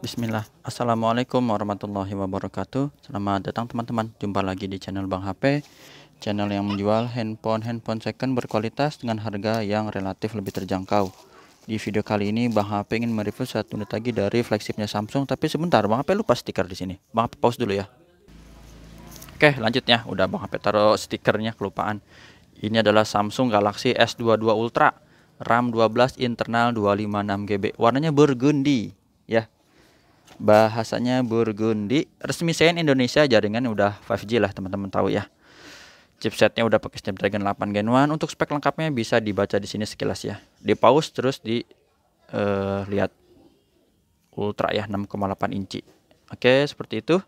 Bismillah. Assalamualaikum warahmatullahi wabarakatuh. Selamat datang teman-teman. Jumpa lagi di channel Bang HP, channel yang menjual handphone second berkualitas dengan harga yang relatif lebih terjangkau. Di video kali ini Bang HP ingin mereview satu unit lagi dari flagshipnya Samsung. Tapi sebentar, Bang HP lupa stiker di sini. Bang HP pause dulu ya. Oke, lanjut ya. Udah Bang HP taruh stikernya, kelupaan. Ini adalah Samsung Galaxy S22 Ultra, RAM 12, internal 256 GB. Warnanya burgundy ya. Bahasanya burgundy. Resmi CN Indonesia, jaringan udah 5G lah teman-teman tahu ya. Chipsetnya udah pakai Snapdragon 8 Gen 1. Untuk spek lengkapnya bisa dibaca di sini sekilas ya. Di pause terus di lihat Ultra ya, 6,8 inci. Oke, seperti itu.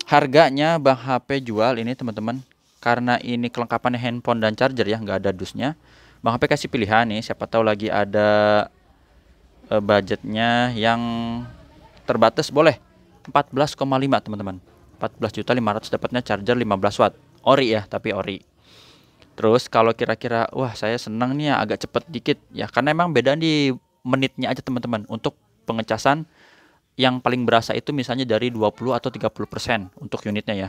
Harganya Bang HP jual ini teman-teman, karena ini kelengkapannya handphone dan charger ya, nggak ada dusnya. Bang HP kasih pilihan nih, siapa tahu lagi ada budgetnya yang terbatas, boleh 14,5 teman-teman. 14.500.000 dapatnya charger 15 watt. Ori ya, tapi ori. Terus kalau kira-kira wah saya senang nih ya agak cepet dikit ya, karena emang beda di menitnya aja teman-teman. Untuk pengecasan yang paling berasa itu misalnya dari 20 atau 30% untuk unitnya ya.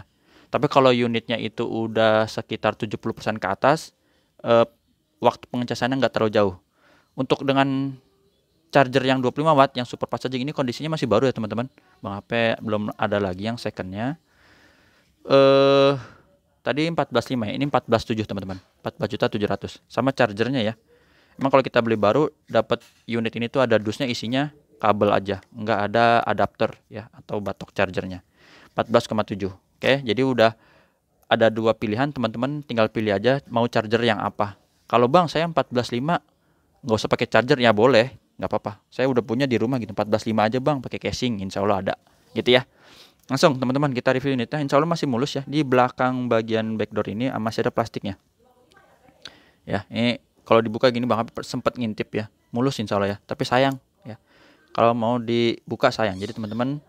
Tapi kalau unitnya itu udah sekitar 70% ke atas, eh, waktu pengecasannya nggak terlalu jauh. Untuk dengan charger yang 25 watt yang super fast charging ini kondisinya masih baru ya teman-teman. Bang HP belum ada lagi yang secondnya. Tadi 14.5 ya, ini 14.7 teman-teman. 14.700.000 sama chargernya ya. Emang kalau kita beli baru dapat unit ini tuh ada dusnya, isinya kabel aja, nggak ada adapter ya atau batok chargernya. 14,7. Oke, jadi udah ada dua pilihan teman-teman, tinggal pilih aja mau charger yang apa. Kalau Bang saya 14.5 nggak usah pakai charger ya, boleh, nggak apa-apa. Saya udah punya di rumah gitu, 14.5 aja Bang, pakai casing, insya Allah ada gitu ya. Langsung teman-teman kita review unitnya, insya Allah masih mulus ya. Di belakang bagian backdoor ini masih ada plastiknya ya. Ini kalau dibuka gini Bang sempat ngintip ya, mulus insya Allah ya, tapi sayang ya kalau mau dibuka sayang. Jadi teman-teman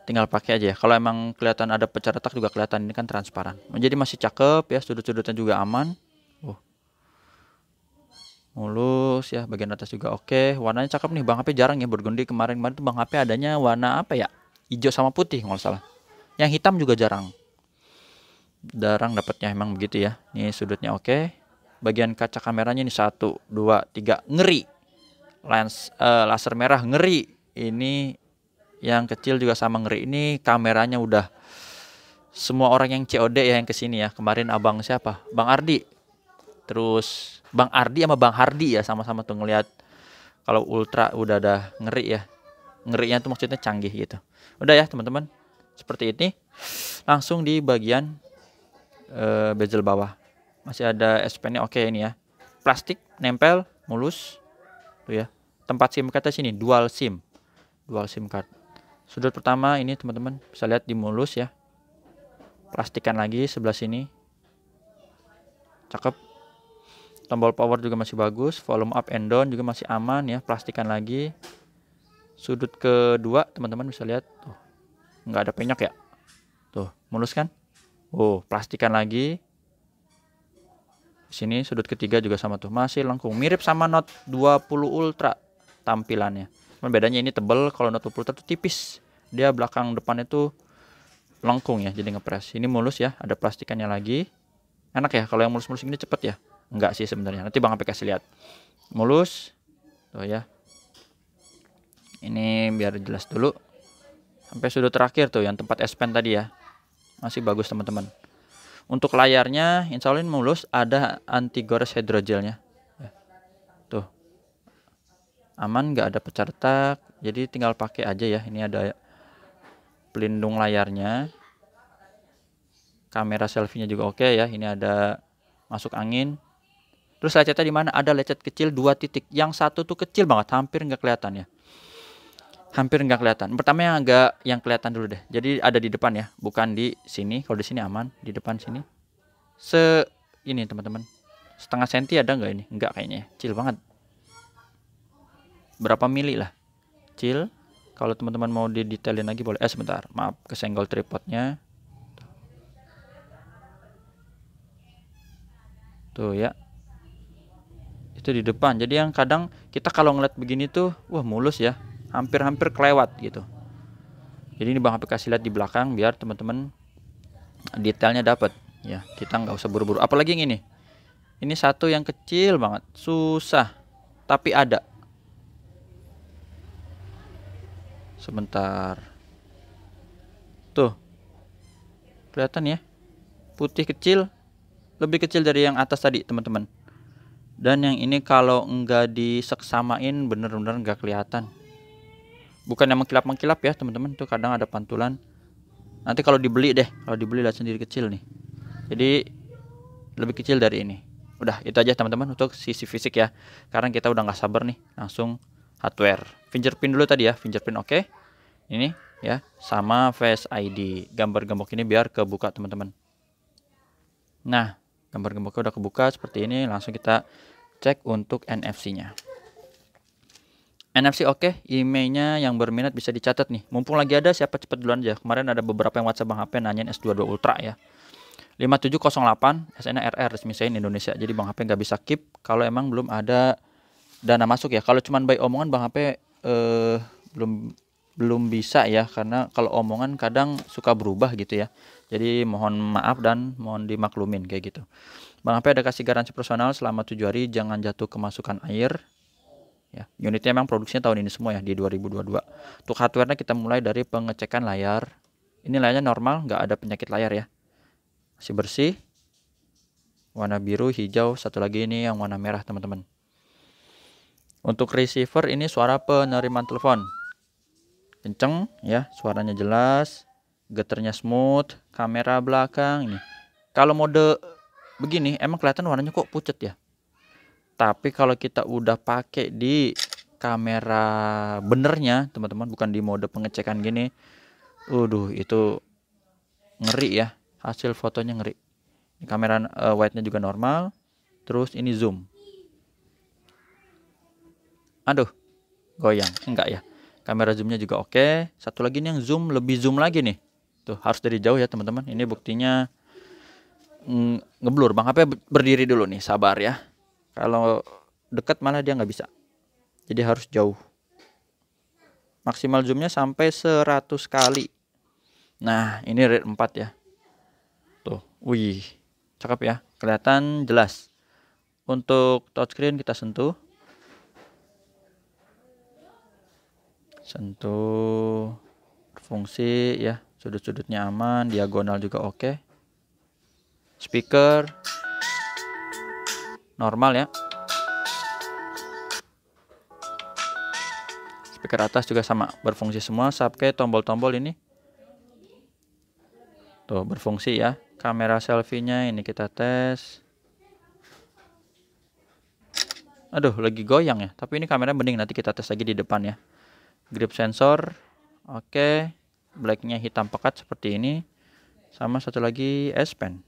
tinggal pakai aja ya. Kalau emang kelihatan ada pecah retak juga kelihatan, ini kan transparan. Jadi masih cakep ya, sudut-sudutnya juga aman. Mulus ya, bagian atas juga oke. Warnanya cakep nih, Bang HP jarang ya burgundy. Kemarin-kemarin tuh Bang HP adanya warna apa ya? Hijau sama putih kalau salah. Yang hitam juga jarang. Jarang dapatnya emang begitu ya. Ini sudutnya oke. Bagian kaca kameranya ini 1, 2, 3 ngeri. Laser merah ngeri. Ini yang kecil juga sama ngeri. Ini kameranya udah semua orang yang COD ya yang kesini ya. Kemarin abang siapa? Bang Ardi. Terus Bang Ardi sama Bang Hardi ya sama-sama tuh ngelihat kalau Ultra udah ada ngeri ya. Ngerinya tuh maksudnya canggih gitu. Udah ya teman-teman. Seperti ini. Langsung di bagian bezel bawah. Masih ada S Pen-nya oke ini ya. Plastik nempel mulus. Tuh ya. Tempat SIM card sini dual SIM. Dual SIM card. Sudut pertama ini teman-teman bisa lihat di mulus ya. Plastikan lagi sebelah sini. Cakep. Tombol power juga masih bagus, volume up and down juga masih aman ya, plastikan lagi. Sudut kedua teman-teman bisa lihat tuh, nggak ada penyok ya, tuh mulus kan. Plastikan lagi. Sini sudut ketiga juga sama tuh, masih lengkung, mirip sama Note 20 Ultra tampilannya. Cuman bedanya ini tebel, kalau Note 20 Ultra tuh tipis, dia belakang depannya tuh lengkung ya, jadi ngepres. Ini mulus ya, ada plastikannya lagi. Enak ya kalau yang mulus-mulus ini cepet ya. Enggak sih sebenarnya, nanti Bang HP kasih lihat. Mulus tuh ya. Ini biar jelas dulu sampai sudut terakhir tuh yang tempat S Pen tadi ya, masih bagus teman-teman. Untuk layarnya insya Allah mulus, ada anti gores hydrogelnya ya. Tuh aman, nggak ada pecah retak, jadi tinggal pakai aja ya. Ini ada pelindung layarnya, kamera selfie-nya juga oke ya. Ini ada masuk angin. Terus lecetnya di mana? Ada lecet kecil 2 titik. Yang satu tuh kecil banget, hampir nggak kelihatan ya. Hampir nggak kelihatan. Pertama yang kelihatan dulu deh. Jadi ada di depan ya, bukan di sini. Kalau di sini aman, di depan sini. Ini teman-teman. Setengah senti ada nggak ini? Nggak kayaknya. Kecil banget. Berapa mili lah. Kecil. Kalau teman-teman mau didetailin lagi boleh. Sebentar. Maaf, kesenggol tripodnya. Tuh ya. Itu di depan. Jadi yang kadang kita kalau ngeliat begini tuh wah mulus ya, hampir kelewat gitu. Jadi ini Bang HP kasih lihat di belakang biar teman-teman detailnya dapat ya, kita nggak usah buru-buru. Apalagi yang ini satu yang kecil banget, susah tapi ada. Sebentar, tuh kelihatan ya, putih kecil, lebih kecil dari yang atas tadi teman-teman. Dan yang ini kalau enggak diseksamain bener-bener nggak kelihatan. Bukan yang mengkilap-mengkilap ya teman-teman, tuh kadang ada pantulan. Nanti kalau dibeli lihat sendiri kecil nih. Jadi lebih kecil dari ini. Udah itu aja teman-teman untuk sisi fisik ya. Karena kita udah nggak sabar nih, langsung hardware. Fingerprint dulu tadi ya, fingerprint oke. Ini ya, sama Face ID. Gambar gembok ini biar kebuka teman-teman. Nah, gambar gemboknya udah kebuka seperti ini. Langsung kita cek untuk NFC-nya. NFC oke, emailnya yang berminat bisa dicatat nih. Mumpung lagi ada, siapa cepat duluan aja. Kemarin ada beberapa yang WhatsApp Bang HP nanyain S22 Ultra ya. 5708 SN RR resmi saya Indonesia. Jadi Bang HP nggak bisa keep kalau emang belum ada dana masuk ya. Kalau cuman by omongan Bang HP belum bisa ya, karena kalau omongan kadang suka berubah gitu ya. Jadi mohon maaf dan mohon dimaklumin kayak gitu. Bang HP ada kasih garansi personal selama 7 hari, jangan jatuh kemasukan air. Ya, unitnya memang produksinya tahun ini semua ya, di 2022. Untuk hardware-nya kita mulai dari pengecekan layar. Ini layarnya normal, nggak ada penyakit layar ya. Masih bersih. Warna biru, hijau, satu lagi ini yang warna merah teman-teman. Untuk receiver ini suara penerimaan telepon. Kenceng ya, suaranya jelas, getternya smooth, kamera belakang ini. Kalau mode begini emang kelihatan warnanya kok pucat ya. Tapi kalau kita udah pakai di kamera benernya teman-teman, bukan di mode pengecekan gini, itu ngeri ya, hasil fotonya ngeri. Kamera wide-nya juga normal. Terus ini zoom. Aduh, goyang. Enggak ya. Kamera zoomnya juga oke. Satu lagi nih yang zoom, lebih zoom lagi nih. Tuh, harus dari jauh ya teman-teman. Ini buktinya ngeblur. Bang HP berdiri dulu nih, sabar ya. Kalau dekat malah dia nggak bisa. Jadi harus jauh. Maksimal zoomnya sampai 100 kali. Nah, ini Red 4 ya. Tuh, wih. Cakep ya, kelihatan jelas. Untuk touchscreen kita sentuh, berfungsi ya, sudut-sudutnya aman, diagonal juga oke. Speaker normal ya. Speaker atas juga sama, berfungsi semua. Subkey, tombol-tombol ini tuh berfungsi ya. Kamera selfie-nya ini kita tes. Aduh, lagi goyang ya. Tapi ini kamera bening, nanti kita tes lagi di depan ya. Grip sensor, oke. Blacknya hitam pekat seperti ini. Sama satu lagi S Pen.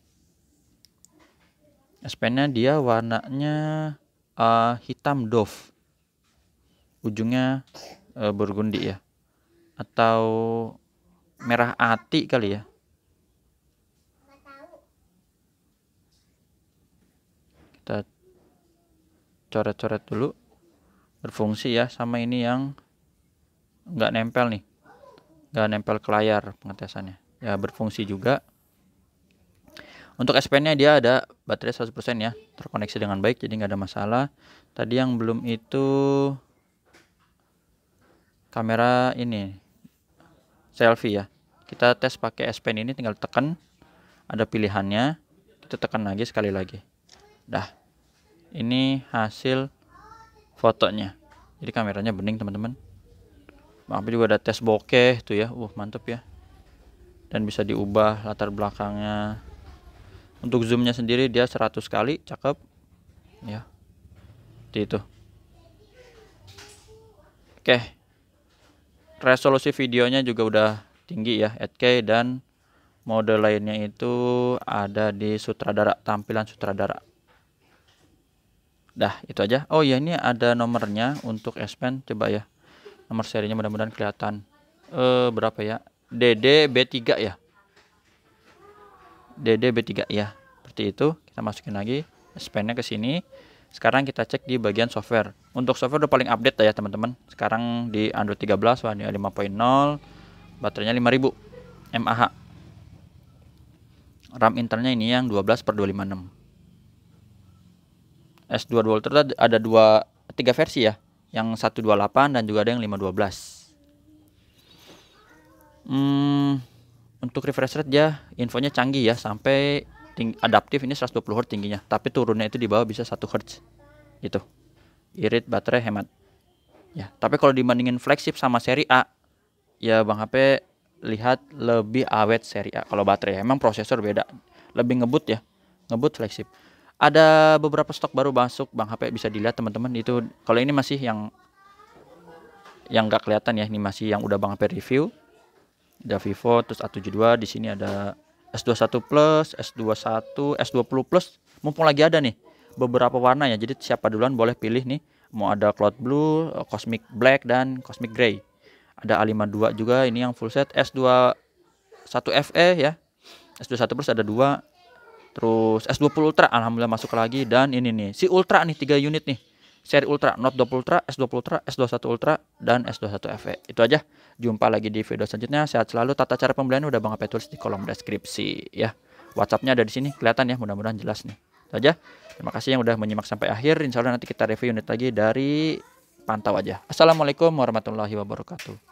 S Pen-nya dia warnanya hitam doff. Ujungnya burgundi ya. Atau merah ati kali ya. Kita coret-coret dulu. Berfungsi ya, sama ini yang nggak nempel nih, nggak nempel ke layar pengetesannya ya, berfungsi juga. Untuk S Pen-nya dia ada baterai 100% ya, terkoneksi dengan baik, jadi nggak ada masalah. Tadi yang belum itu kamera ini selfie ya, kita tes pakai S Pen ini, tinggal tekan, ada pilihannya, kita tekan lagi sekali lagi. Dah, ini hasil fotonya. Jadi kameranya bening teman-teman. Bang HP juga ada tes bokeh tuh ya. Mantep ya. Dan bisa diubah latar belakangnya. Untuk zoomnya sendiri dia 100 kali, cakep ya. Seperti itu. Oke. Resolusi videonya juga udah tinggi ya, 8K, dan mode lainnya itu ada di sutradara, tampilan sutradara. Dah, itu aja. Oh ya, ini ada nomornya untuk S Pen, coba ya. Nomor serinya mudah-mudahan kelihatan. Berapa ya? DD-B3 ya. DD-B3 ya. Seperti itu. Kita masukin lagi S Pen-nya ke sini. Sekarang kita cek di bagian software. Untuk software udah paling update ya teman-teman. Sekarang di Android 13 One UI 5.0, baterainya 5000 mAh. RAM internalnya ini yang 12/256. S2 Dual Ultra ada 3 versi ya. Yang 128 dan juga ada yang 512. Untuk refresh rate ya infonya canggih ya, sampai adaptif ini 120 Hz tingginya, tapi turunnya itu di bawah bisa 1 Hz gitu. Irit, baterai, hemat ya. Tapi kalau dibandingin flagship sama seri A ya Bang HP lihat lebih awet seri A kalau baterai. Emang prosesor beda, lebih ngebut ya, ngebut flagship. Ada beberapa stok baru masuk Bang HP, bisa dilihat teman-teman. Itu kalau ini masih yang nggak kelihatan ya, ini masih yang udah Bang HP review. Ada Vivo, terus A72, di sini ada S21 Plus, S21, S20 Plus. Mumpung lagi ada nih beberapa warna ya. Jadi siapa duluan boleh pilih nih. Mau ada Cloud Blue, Cosmic Black dan Cosmic Gray. Ada A52 juga, ini yang full set. S21 FE ya. S21 Plus ada 2. Terus S20 Ultra alhamdulillah masuk lagi, dan ini nih si Ultra nih 3 unit nih. Seri Ultra, Note 20 Ultra, S20 Ultra, S21 Ultra, dan S21 FE. Itu aja. Jumpa lagi di video selanjutnya. Sehat selalu. Tata cara pembelian udah Bang HP tulis di kolom deskripsi ya. WhatsAppnya ada di sini, kelihatan ya, mudah-mudahan jelas nih. Itu aja. Terima kasih yang udah menyimak sampai akhir. Insya Allah nanti kita review unit lagi dari Pantau aja. Assalamualaikum warahmatullahi wabarakatuh.